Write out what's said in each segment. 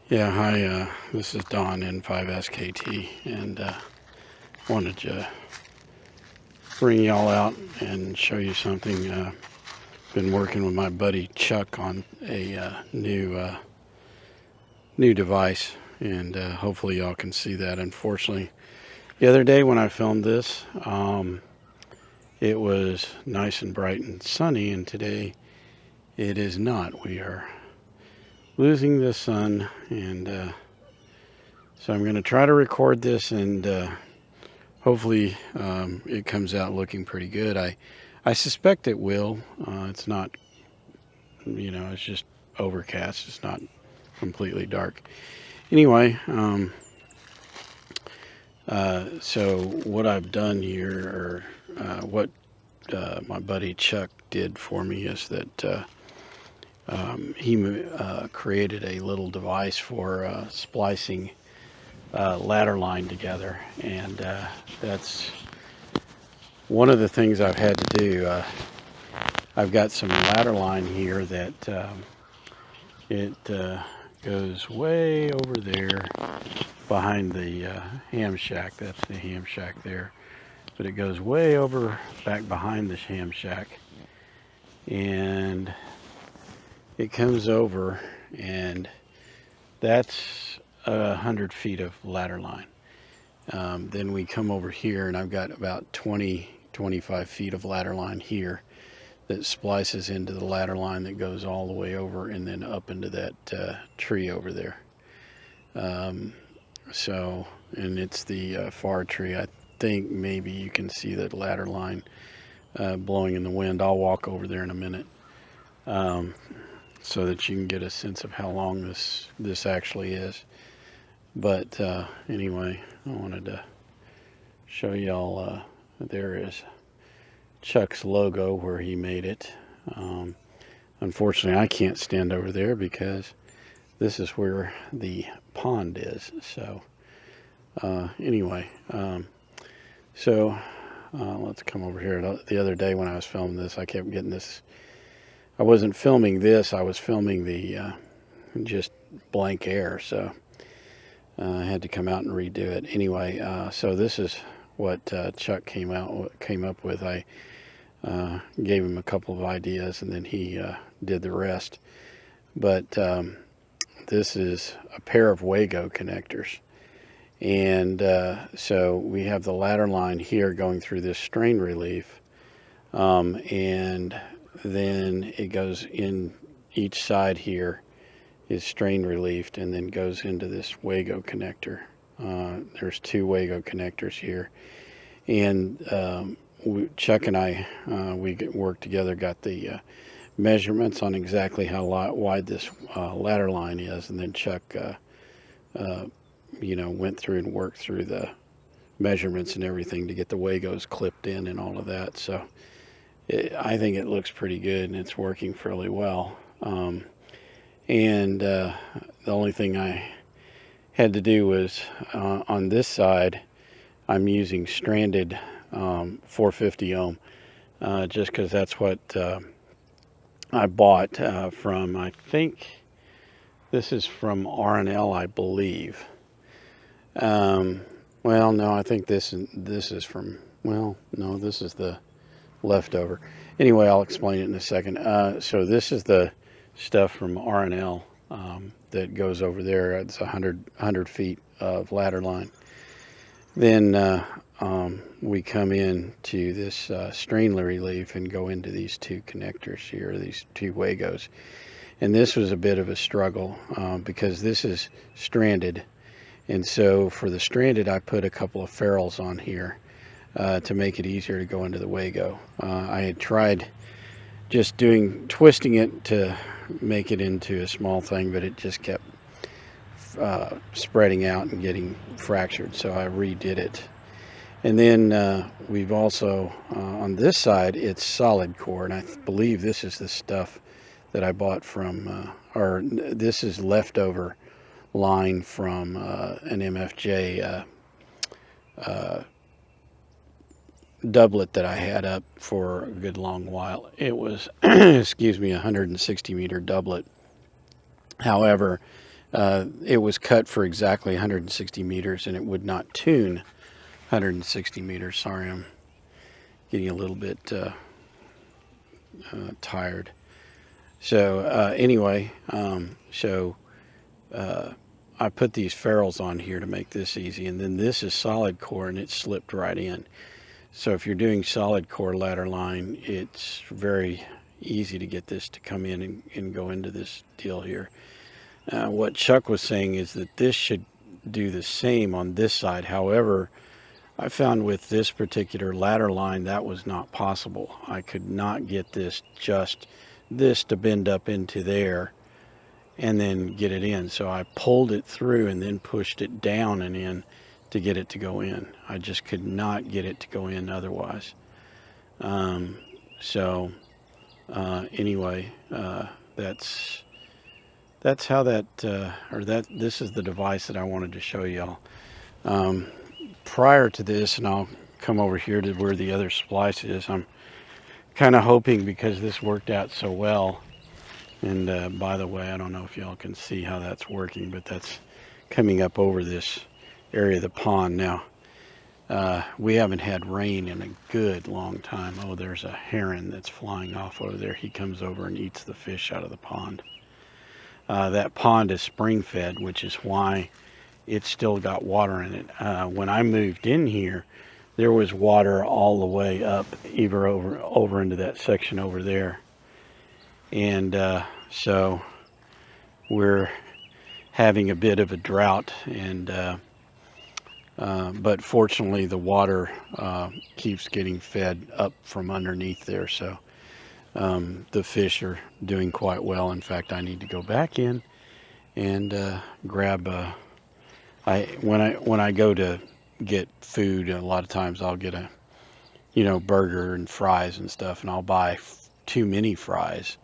Yeah, hi, this is Don N5SKT, and wanted to bring y'all out and show you something. Been working with my buddy Chuck on a new device, and hopefully y'all can see that. Unfortunately, the other day when I filmed this, it was nice and bright and sunny, and today it is not. We are losing the sun, and so I'm going to try to record this and hopefully it comes out looking pretty good. I suspect it will. It's not, it's just overcast. It's not completely dark. Anyway, so what I've done here, or what my buddy Chuck did for me, is that he created a little device for splicing ladder line together, and that's one of the things I've had to do. I've got some ladder line here that it goes way over there behind the ham shack. That's the ham shack there. But it goes way over back behind the ham shack. And it comes over, and that's 100 feet of ladder line. Then we come over here, and I've got about 25 feet of ladder line here that splices into the ladder line that goes all the way over and then up into that tree over there. And it's the far tree. I think maybe you can see that ladder line blowing in the wind. I'll walk over there in a minute so that you can get a sense of how long this actually is. But anyway, I wanted to show y'all. There is Chuck's logo where he made it. Unfortunately, I can't stand over there because this is where the pond is. So anyway, let's come over here. The other day when I was filming this, I kept getting this. I wasn't filming this. I was filming the just blank air. So I had to come out and redo it. Anyway, so this is what Chuck came up with. I gave him a couple of ideas, and then he did the rest. But this is a pair of Wago connectors. And so we have the ladder line here going through this strain relief. And then it goes in each side here is strain relieved and then goes into this Wago connector. There's two Wago connectors here. And Chuck and I, we worked together, got the measurements on exactly how wide this ladder line is, and then Chuck, went through and worked through the measurements and everything to get the Wagos clipped in and all of that. So I think it looks pretty good, and it's working fairly well. And the only thing I had to do was on this side, I'm using stranded 450 ohm, just because that's what I bought from, I think this is from R&L, I believe. Well, no, I think this is from, well, no, this is the leftover. Anyway, I'll explain it in a second. So this is the stuff from R&L that goes over there. It's 100 feet of ladder line. Then we come in to this strain relief and go into these two connectors here, these two Wagos. And this was a bit of a struggle because this is stranded. And so for the stranded, I put a couple of ferrules on here to make it easier to go into the Wago. I had tried just twisting it to make it into a small thing, but it just kept spreading out and getting fractured. So I redid it. And then we've also, on this side, it's solid core. And I believe this is the stuff that I bought from, or this is leftover line from an MFJ doublet that I had up for a good long while. It was, excuse me, a 160 meter doublet. However, it was cut for exactly 160 meters, and it would not tune 160 meters. Sorry, I'm getting a little bit tired. So anyway, I put these ferrules on here to make this easy, and then this is solid core, and it slipped right in. So if you're doing solid core ladder line, it's very easy to get this to come in and go into this deal here. What Chuck was saying is that this should do the same on this side. However, I found with this particular ladder line that was not possible. I could not get this to bend up into there and then get it in. So I pulled it through and then pushed it down and in to get it to go in. I just could not get it to go in otherwise. Anyway, that's how this is the device that I wanted to show y'all. Prior to this, and I'll come over here to where the other splice is, I'm kind of hoping, because this worked out so well, and by the way, I don't know if y'all can see how that's working, but that's coming up over this area of the pond. Now, we haven't had rain in a good long time. Oh, there's a heron that's flying off over there. He comes over and eats the fish out of the pond. That pond is spring fed, which is why it's still got water in it. When I moved in here, there was water all the way up, even over into that section over there. And so we're having a bit of a drought, and but fortunately the water keeps getting fed up from underneath there, so the fish are doing quite well. In fact, I need to go back in and grab when I go to get food, a lot of times I'll get a burger and fries and stuff, and I'll buy too many fries,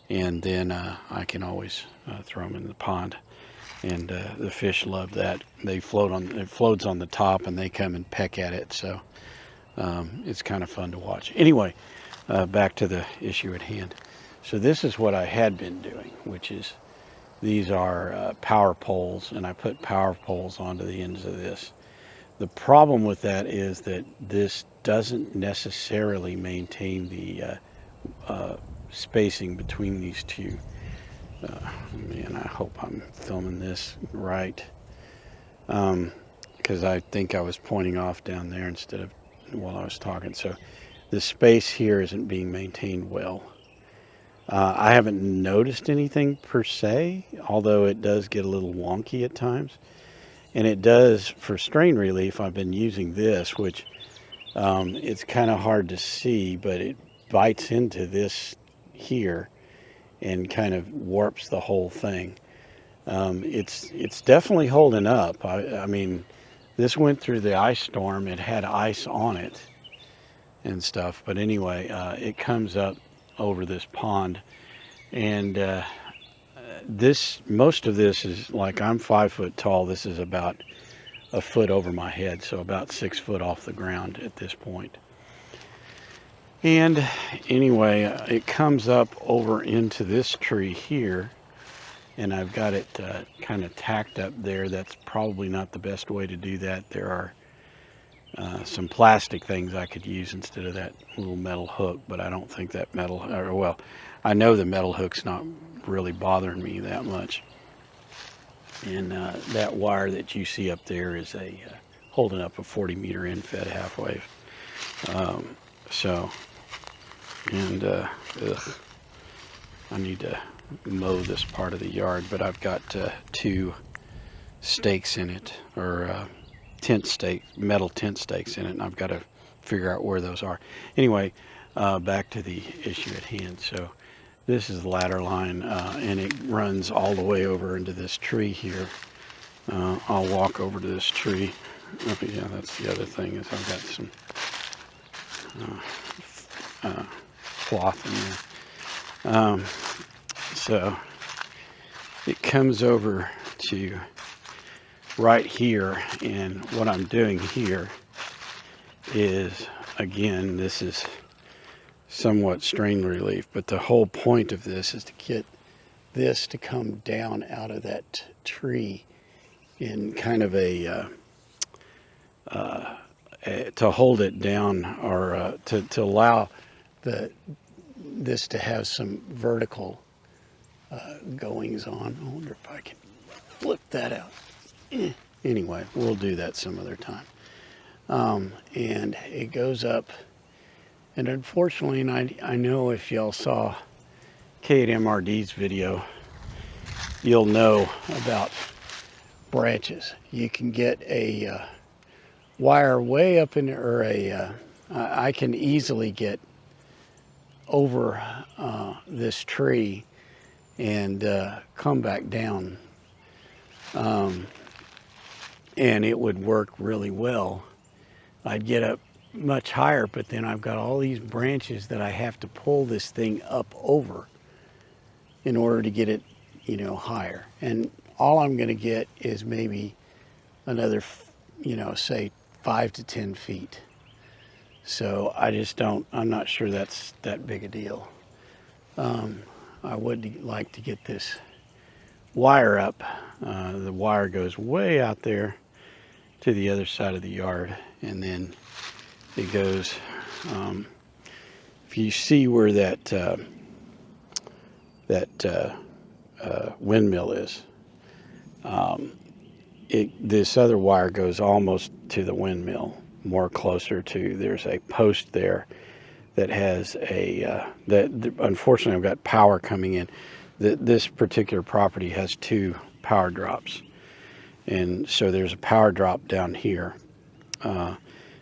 and then I can always throw them in the pond, and the fish love that. It floats on the top, and they come and peck at it, so it's kind of fun to watch. Anyway, back to the issue at hand. So this is what I had been doing, which is these are power poles, and I put power poles onto the ends of this. The problem with that is that this doesn't necessarily maintain the spacing between these two. Man, I hope I'm filming this right, because I think I was pointing off down there instead of while I was talking. So the space here isn't being maintained well. I haven't noticed anything per se, although it does get a little wonky at times. And it does, for strain relief, I've been using this, which it's kind of hard to see, but it bites into this here and kind of warps the whole thing. It's definitely holding up. I mean, this went through the ice storm. It had ice on it and stuff. But anyway, it comes up over this pond, and most of this is, like, I'm 5 foot tall. This is about a foot over my head, so about 6 foot off the ground at this point. And anyway, it comes up over into this tree here, and I've got it kind of tacked up there. That's probably not the best way to do that. There are some plastic things I could use instead of that little metal hook, but I don't think that well, I know the metal hook's not really bothering me that much. And that wire that you see up there is holding up a 40-meter in-fed half wave. I need to mow this part of the yard, but I've got 2 stakes in it, or metal tent stakes in it, and I've got to figure out where those are. Anyway, back to the issue at hand. So this is the ladder line, and it runs all the way over into this tree here. I'll walk over to this tree. Oh, yeah, that's the other thing, is I've got some cloth in there. So it comes over to right here, and what I'm doing here is, again, this is somewhat strain relief, but the whole point of this is to get this to come down out of that tree in kind of to hold it down, or to allow this to have some vertical goings on. I wonder if I can flip that out. Anyway, we'll do that some other time. And it goes up, and unfortunately, and I know if y'all saw K8MRD's video, you'll know about branches. You can get a wire way up in, or I can easily get over this tree and come back down, and it would work really well. I'd get up much higher, but then I've got all these branches that I have to pull this thing up over in order to get it, higher. And all I'm going to get is maybe another, say 5 to 10 feet. So I'm not sure that's that big a deal. I would like to get this wire up. The wire goes way out there to the other side of the yard, and then it goes, if you see where that windmill is, this other wire goes almost to the windmill, more closer to, there's a post there that has unfortunately I've got power coming in. This particular property has 2 power drops, and so there's a power drop down here.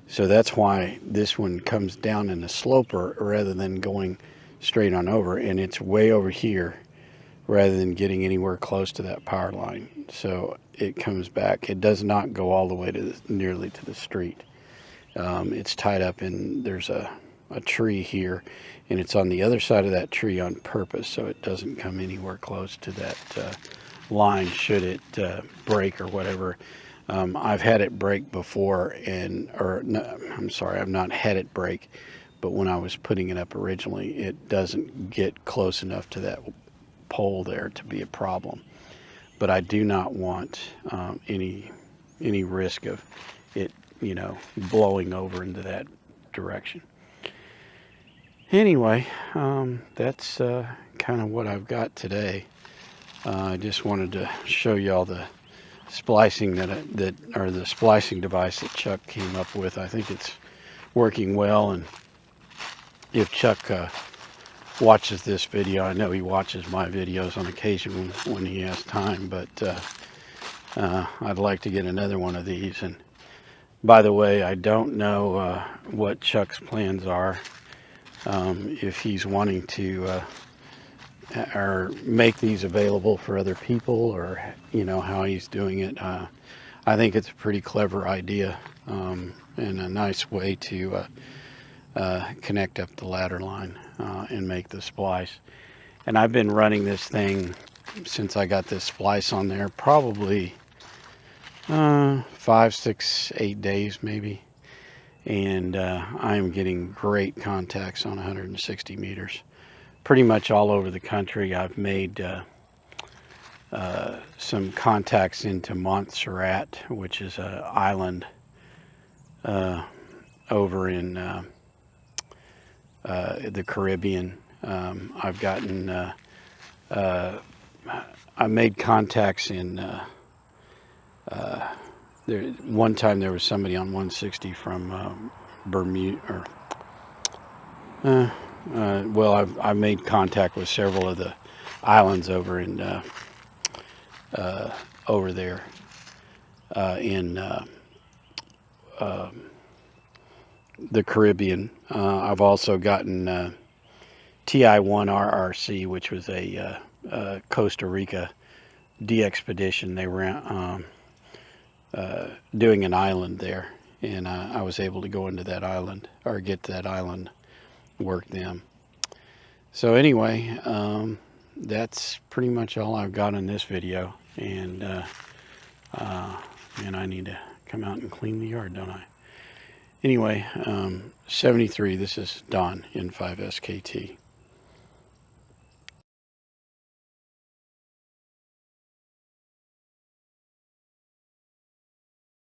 So that's why this one comes down in a sloper rather than going straight on over, and it's way over here rather than getting anywhere close to that power line. So it comes back. It does not go all the way to nearly to the street. It's tied up in, there's a tree here, and it's on the other side of that tree on purpose, so it doesn't come anywhere close to that line should it break or whatever. I've had it break before, I've not had it break, but when I was putting it up originally, it doesn't get close enough to that pole there to be a problem. But I do not want any risk of it, blowing over into that direction. Anyway, that's kind of what I've got today. I just wanted to show y'all the splicing the splicing device that Chuck came up with. I think it's working well, and if Chuck watches this video, I know he watches my videos on occasion when he has time, but I'd like to get another one of these. And by the way, I don't know what Chuck's plans are, if he's wanting to or make these available for other people, or how he's doing it. I think it's a pretty clever idea, and a nice way to connect up the ladder line and make the splice. And I've been running this thing since I got this splice on there, probably 5, 6, 8 days maybe, and I am getting great contacts on 160 meters. Pretty much all over the country. I've made some contacts into Montserrat, which is an island over in the Caribbean. I've gotten I made contacts in one time there was somebody on 160 from Bermuda, or well, I've made contact with several of the islands over in over there in the Caribbean. I've also gotten TI-1 RRC, which was a Costa Rica de-expedition. They were doing an island there, and I was able to go into that island, or get to that island, work them. So anyway, that's pretty much all I've got in this video, and I need to come out and clean the yard, don't I? Anyway, 73, this is Don, N5SKT.